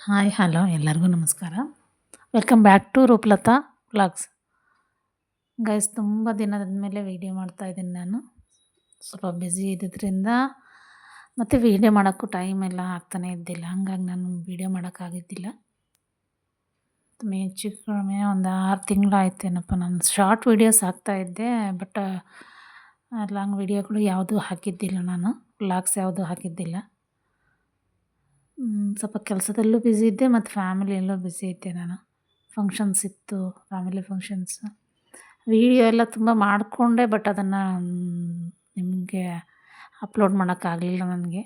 Hi hello ಎಲ್ಲರಿಗೂ ನಮಸ್ಕಾರ. Welcome back to Roopalatha vlogs. Guys, ತುಂಬ ದಿನದ ಮೇಲೆ ವೀಡಿಯೋ ಮಾಡ್ತಾಯಿದ್ದೀನಿ ನಾನು. ಸ್ವಲ್ಪ ಬ್ಯುಸಿ ಇದ್ದಿದ್ದರಿಂದ ಮತ್ತು ವೀಡಿಯೋ ಮಾಡೋಕ್ಕೂ ಟೈಮ್ ಎಲ್ಲ ಆಗ್ತಾನೇ ಇದ್ದಿಲ್ಲ. ಹಂಗಾಗಿ ನಾನು ವೀಡಿಯೋ ಮಾಡೋಕ್ಕಾಗಿದ್ದಿಲ್ಲ. ಹೆಚ್ಚು ಕಡಿಮೆ ಒಂದು 6 ತಿಂಗಳಾಯ್ತೇನಪ್ಪ ನಾನು ಶಾರ್ಟ್ ವೀಡಿಯೋಸ್ ಹಾಕ್ತಾಯಿದ್ದೆ. ಬಟ್ ಲಾಂಗ್ ವೀಡಿಯೋಗಳು ಯಾವುದೂ ಹಾಕಿದ್ದಿಲ್ಲ, ನಾನು ವ್ಲಾಗ್ಸ್ ಯಾವುದೂ ಹಾಕಿದ್ದಿಲ್ಲ. ಸ್ವಲ್ಪ ಕೆಲಸದಲ್ಲೂ ಬ್ಯುಸಿ ಇದ್ದೆ ಮತ್ತು ಫ್ಯಾಮಿಲಿಯಲ್ಲೂ ಬ್ಯುಸಿ ಇದ್ದೆ ನಾನು. ಫಂಕ್ಷನ್ಸ್ ಇತ್ತು, ಫ್ಯಾಮಿಲಿ ಫಂಕ್ಷನ್ಸ್. ವೀಡಿಯೋ ಎಲ್ಲ ತುಂಬ ಮಾಡಿಕೊಂಡೆ, ಬಟ್ ಅದನ್ನು ನಿಮಗೆ ಅಪ್ಲೋಡ್ ಮಾಡೋಕ್ಕಾಗಲಿಲ್ಲ ನನಗೆ.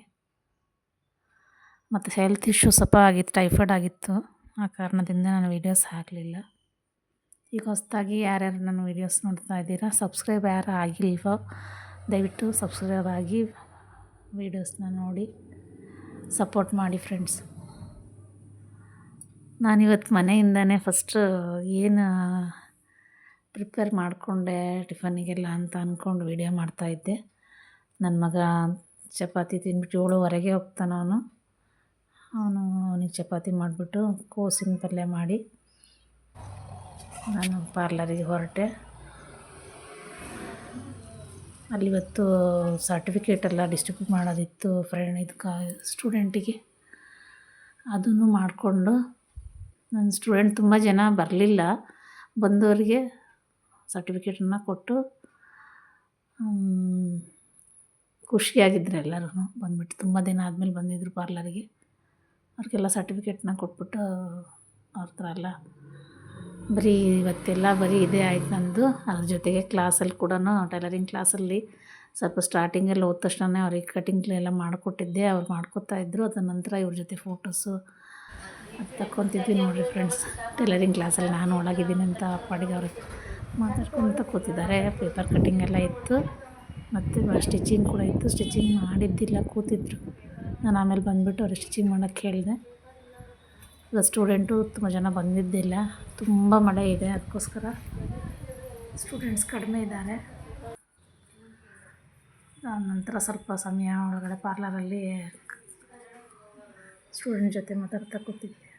ಮತ್ತು ಹೆಲ್ತ್ ಇಶ್ಯೂ ಸ್ವಲ್ಪ ಆಗಿತ್ತು, ಟೈಫಾಯ್ಡ್ ಆಗಿತ್ತು. ಆ ಕಾರಣದಿಂದ ನಾನು ವೀಡಿಯೋಸ್ ಹಾಕಲಿಲ್ಲ. ಈಗ ಹೊಸದಾಗಿ ಯಾರ್ಯಾರು ನನ್ನ ವೀಡಿಯೋಸ್ ನೋಡ್ತಾ ಇದ್ದೀರಾ, ಸಬ್ಸ್ಕ್ರೈಬ್ ಯಾರು ಆಗಿಲ್ವೋ ದಯವಿಟ್ಟು ಸಬ್ಸ್ಕ್ರೈಬ್ ಆಗಿ ವೀಡಿಯೋಸ್ನ ನೋಡಿ ಸಪೋರ್ಟ್ ಮಾಡಿ ಫ್ರೆಂಡ್ಸ್. ನಾನಿವತ್ತು ಮನೆಯಿಂದನೇ ಫಸ್ಟು ಏನು ಪ್ರಿಪೇರ್ ಮಾಡಿಕೊಂಡೆ ಟಿಫನಿಗೆಲ್ಲ ಅಂತ ಅಂದ್ಕೊಂಡು ವೀಡಿಯೋ ಮಾಡ್ತಾಯಿದ್ದೆ. ನನ್ನ ಮಗ ಚಪಾತಿ ತಿಂದ್ಬಿಟ್ಟು 7:15 ಹೋಗ್ತಾನೆ ಅವನಿಗೆ ಚಪಾತಿ ಮಾಡಿಬಿಟ್ಟು ಕೋಸಿನ ಪಲ್ಯ ಮಾಡಿ ನಾನು ಪಾರ್ಲರಿಗೆ ಹೊರಟೆ. ಅಲ್ಲಿ ಇವತ್ತು ಸರ್ಟಿಫಿಕೇಟೆಲ್ಲ ಡಿಸ್ಟ್ರಿಬ್ಯೂಟ್ ಮಾಡೋದಿತ್ತು ಸ್ಟೂಡೆಂಟಿಗೆ. ಅದನ್ನು ಮಾಡಿಕೊಂಡು ನನ್ನ ಸ್ಟೂಡೆಂಟ್ ತುಂಬ ಜನ ಬರಲಿಲ್ಲ. ಬಂದವರಿಗೆ ಸರ್ಟಿಫಿಕೇಟನ್ನು ಕೊಟ್ಟು ಖುಷಿಯಾಗಿದ್ದರು ಎಲ್ಲರೂ. ಬಂದುಬಿಟ್ಟು ತುಂಬ ದಿನ ಆದಮೇಲೆ ಬಂದಿದ್ದರು ಪಾರ್ಲರಿಗೆ. ಅವ್ರಿಗೆಲ್ಲ ಸರ್ಟಿಫಿಕೇಟನ್ನ ಕೊಟ್ಬಿಟ್ಟು ಅವ್ರ ಹತ್ರ ಎಲ್ಲ ಇವತ್ತೆಲ್ಲ ಬರೀ ಇದೇ ಆಯ್ತು ನಂದು. ಅದ್ರ ಜೊತೆಗೆ ಕ್ಲಾಸಲ್ಲಿ ಕೂಡ ಟೈಲರಿಂಗ್ ಕ್ಲಾಸಲ್ಲಿ ಸ್ವಲ್ಪ ಸ್ಟಾರ್ಟಿಂಗಲ್ಲಿ ಹೋದ ತಕ್ಷಣ ಅವ್ರಿಗೆ ಕಟಿಂಗ್ಲೆಲ್ಲ ಮಾಡಿಕೊಟ್ಟಿದ್ದೆ. ಅವ್ರು ಮಾಡ್ಕೊತಾಯಿದ್ರು. ಅದ ನಂತರ ಇವ್ರ ಜೊತೆ ಫೋಟೋಸು ಅದು ತಗೊತಿದ್ವಿ ನೋಡಿರಿ ಫ್ರೆಂಡ್ಸ್. ಟೈಲರಿಂಗ್ ಕ್ಲಾಸಲ್ಲಿ ನಾನು ಒಳಗಿದ್ದೀನಿ ಅಂತ ಪಾಡಿಗೆ ಅವ್ರಿಗೆ ಮಾತಾಡ್ಕೊತ ಕೂತಿದ್ದಾರೆ. ಪೇಪರ್ ಕಟ್ಟಿಂಗ್ ಎಲ್ಲ ಇತ್ತು ಮತ್ತು ಸ್ಟಿಚಿಂಗ್ ಕೂಡ ಇತ್ತು. ಸ್ಟಿಚಿಂಗ್ ಮಾಡಿದ್ದಿಲ್ಲ, ಕೂತಿದ್ರು. ನಾನು ಆಮೇಲೆ ಬಂದುಬಿಟ್ಟು ಅವ್ರಿಗೆ ಸ್ಟಿಚಿಂಗ್ ಮಾಡೋಕ್ಕೆ ಹೇಳಿದೆ. ಈಗ ಸ್ಟೂಡೆಂಟು ತುಂಬ ಜನ ಬಂದಿದ್ದಿಲ್ಲ, ತುಂಬ ಮಳೆ ಇದೆ, ಅದಕ್ಕೋಸ್ಕರ ಸ್ಟೂಡೆಂಟ್ಸ್ ಕಡಿಮೆ ಇದ್ದಾರೆ. ನಂತರ ಸ್ವಲ್ಪ ಸಮಯ ಒಳಗಡೆ ಪಾರ್ಲರಲ್ಲಿ ಸ್ಟೂಡೆಂಟ್ ಜೊತೆ ಮಾತಾಡ್ತಾ ಕೂತಿದ್ದೆ.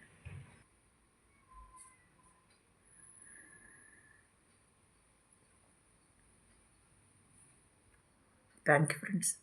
Thank you friends.